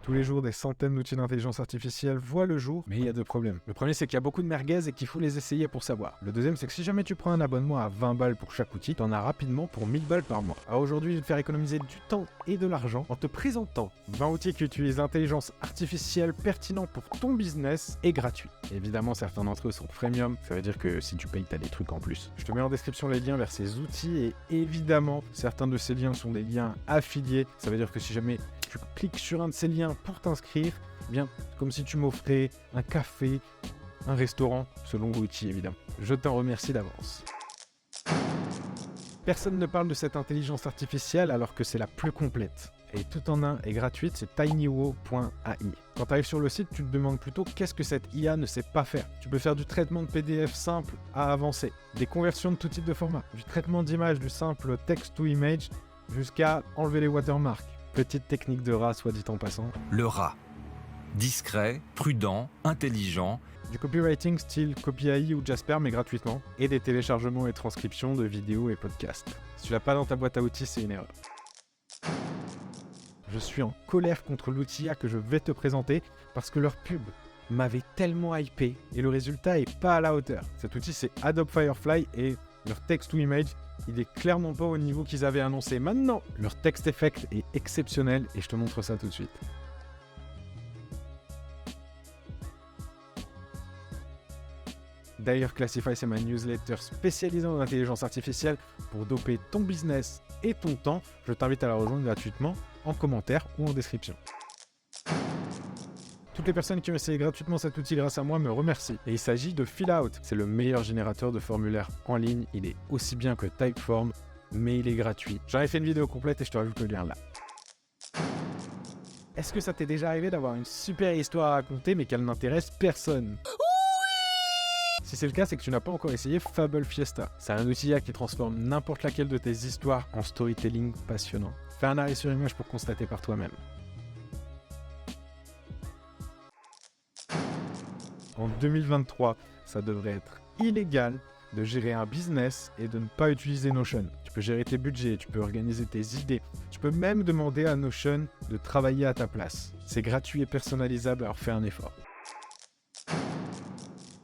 Tous les jours, des centaines d'outils d'intelligence artificielle voient le jour, mais il y a deux problèmes. Le premier, c'est qu'il y a beaucoup de merguez et qu'il faut les essayer pour savoir. Le deuxième, c'est que si jamais tu prends un abonnement à 20 balles pour chaque outil, t'en as rapidement pour 1000 balles par mois. Alors aujourd'hui, je vais te faire économiser du temps et de l'argent en te présentant 20 outils qui utilisent l'intelligence artificielle pertinents pour ton business et gratuits. Évidemment, certains d'entre eux sont freemium, ça veut dire que si tu payes, t'as des trucs en plus. Je te mets en description les liens vers ces outils et évidemment, certains de ces liens sont des liens affiliés. Ça veut dire que si jamais tu cliques sur un de ces liens pour t'inscrire, eh bien, comme si tu m'offrais un café, un restaurant, selon l'outil évidemment. Je t'en remercie d'avance. Personne ne parle de cette intelligence artificielle alors que c'est la plus complète. Et tout en un et gratuite, c'est tinywo.ai. Quand tu arrives sur le site, tu te demandes plutôt qu'est-ce que cette IA ne sait pas faire. Tu peux faire du traitement de PDF simple à avancé, des conversions de tout type de format, du traitement d'image du simple text to image jusqu'à enlever les watermarks. Petite technique de rat, soit dit en passant. Le rat. Discret, prudent, intelligent. Du copywriting style CopyAI ou Jasper, mais gratuitement. Et des téléchargements et transcriptions de vidéos et podcasts. Si tu l'as pas dans ta boîte à outils, c'est une erreur. Je suis en colère contre l'outil IA que je vais te présenter parce que leur pub m'avait tellement hypé et le résultat est pas à la hauteur. Cet outil, c'est Adobe Firefly et leur text to image, il est clairement pas au niveau qu'ils avaient annoncé. Maintenant, leur text effect est exceptionnel et je te montre ça tout de suite. D'ailleurs, Classify, c'est ma newsletter spécialisée en intelligence artificielle pour doper ton business et ton temps. Je t'invite à la rejoindre gratuitement en commentaire ou en description. Toutes les personnes qui ont essayé gratuitement cet outil grâce à moi me remercient. Et il s'agit de Fillout. C'est le meilleur générateur de formulaires en ligne. Il est aussi bien que Typeform, mais il est gratuit. J'en ai fait une vidéo complète et je te rajoute le lien là. Est-ce que ça t'est déjà arrivé d'avoir une super histoire à raconter mais qu'elle n'intéresse personne ? Si c'est le cas, c'est que tu n'as pas encore essayé Fable Fiesta. C'est un outil IA qui transforme n'importe laquelle de tes histoires en storytelling passionnant. Fais un arrêt sur image pour constater par toi-même. En 2023, ça devrait être illégal de gérer un business et de ne pas utiliser Notion. Tu peux gérer tes budgets, tu peux organiser tes idées, tu peux même demander à Notion de travailler à ta place. C'est gratuit et personnalisable, alors fais un effort.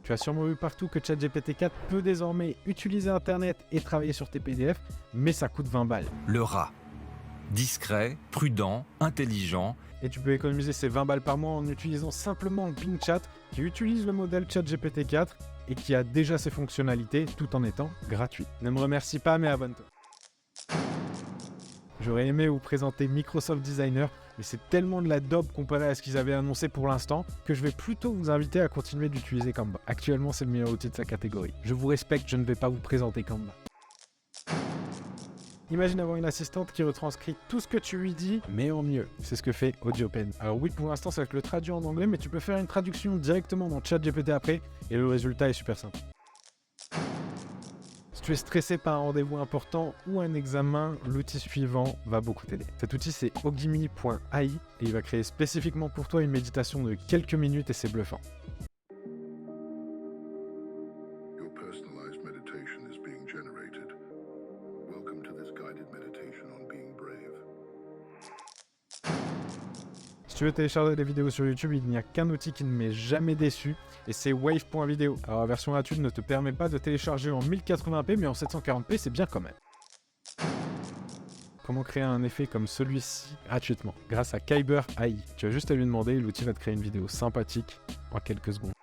Tu as sûrement vu partout que ChatGPT 4 peut désormais utiliser Internet et travailler sur tes PDF, mais ça coûte 20 balles. Le rat. Discret, prudent, intelligent. Et tu peux économiser ces 20 balles par mois en utilisant simplement Bing Chat, qui utilise le modèle ChatGPT 4 et qui a déjà ses fonctionnalités tout en étant gratuit. Ne me remercie pas, mais abonne-toi. J'aurais aimé vous présenter Microsoft Designer, mais c'est tellement de la daube comparé à ce qu'ils avaient annoncé pour l'instant que je vais plutôt vous inviter à continuer d'utiliser Canva. Actuellement, c'est le meilleur outil de sa catégorie. Je vous respecte, je ne vais pas vous présenter Canva. Imagine avoir une assistante qui retranscrit tout ce que tu lui dis, mais en mieux. C'est ce que fait AudioPen. Alors oui, pour l'instant, ça va être le traduit en anglais, mais tu peux faire une traduction directement dans ChatGPT après, et le résultat est super simple. Si tu es stressé par un rendez-vous important ou un examen, l'outil suivant va beaucoup t'aider. Cet outil, c'est ogimi.ai, et il va créer spécifiquement pour toi une méditation de quelques minutes, et c'est bluffant. Si tu veux télécharger des vidéos sur YouTube, il n'y a qu'un outil qui ne m'est jamais déçu, et c'est wave.video. Alors la version gratuite ne te permet pas de télécharger en 1080p, mais en 740p, c'est bien quand même. Comment créer un effet comme celui-ci gratuitement, grâce à Kyber AI. Tu as juste à lui demander, l'outil va te créer une vidéo sympathique en quelques secondes.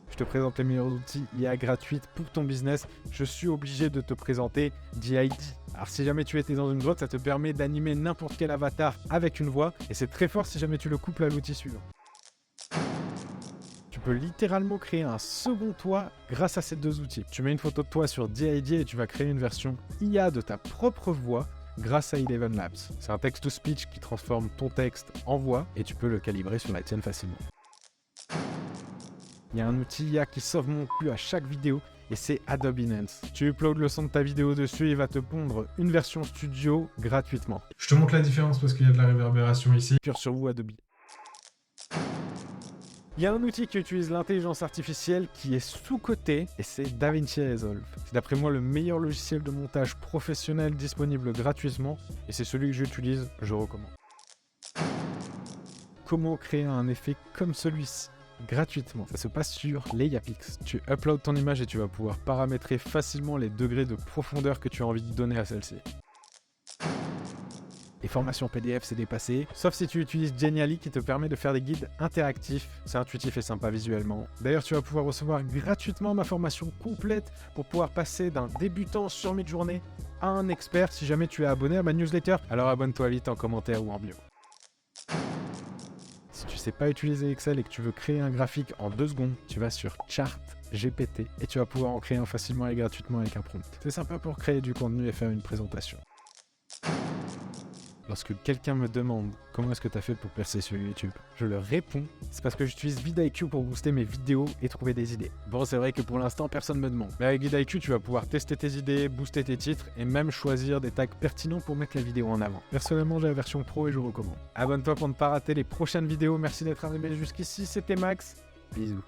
Je te présente les meilleurs outils IA gratuites pour ton business. Je suis obligé de te présenter DID. Alors si jamais tu étais dans une grotte, ça te permet d'animer n'importe quel avatar avec une voix, et c'est très fort si jamais tu le couples à l'outil suivant. Tu peux littéralement créer un second toi grâce à ces deux outils. Tu mets une photo de toi sur DID et tu vas créer une version IA de ta propre voix grâce à Eleven Labs. C'est un text-to-speech qui transforme ton texte en voix et tu peux le calibrer sur la tienne facilement. Il y a un outil IA qui sauve mon cul à chaque vidéo et c'est Adobe Enhance. Tu uploads le son de ta vidéo dessus et il va te pondre une version studio gratuitement. Je te montre la différence parce qu'il y a de la réverbération ici. Cœur sur vous Adobe. Il y a un outil qui utilise l'intelligence artificielle qui est sous-coté et c'est DaVinci Resolve. C'est d'après moi le meilleur logiciel de montage professionnel disponible gratuitement et c'est celui que j'utilise, je recommande. comment créer un effet comme celui-ci gratuitement. Ça se passe sur Layapix. Tu uploads ton image et tu vas pouvoir paramétrer facilement les degrés de profondeur que tu as envie de donner à celle-ci. Les formations PDF, c'est dépassé, sauf si tu utilises Genially qui te permet de faire des guides interactifs. C'est intuitif et sympa visuellement. D'ailleurs, tu vas pouvoir recevoir gratuitement ma formation complète pour pouvoir passer d'un débutant sur Midjourney à un expert si jamais tu es abonné à ma newsletter. Alors abonne-toi vite en commentaire ou en bio. Si tu sais pas utiliser Excel et que tu veux créer un graphique en 2 secondes, tu vas sur ChartGPT et tu vas pouvoir en créer un facilement et gratuitement avec un prompt. C'est sympa pour créer du contenu et faire une présentation. Lorsque quelqu'un me demande comment est-ce que tu as fait pour percer sur YouTube, je leur réponds, c'est parce que j'utilise vidIQ pour booster mes vidéos et trouver des idées. Bon, c'est vrai que pour l'instant, personne me demande. Mais avec vidIQ, tu vas pouvoir tester tes idées, booster tes titres et même choisir des tags pertinents pour mettre la vidéo en avant. Personnellement, j'ai la version pro et je recommande. Abonne-toi pour ne pas rater les prochaines vidéos. Merci d'être arrivé jusqu'ici, c'était Max. Bisous.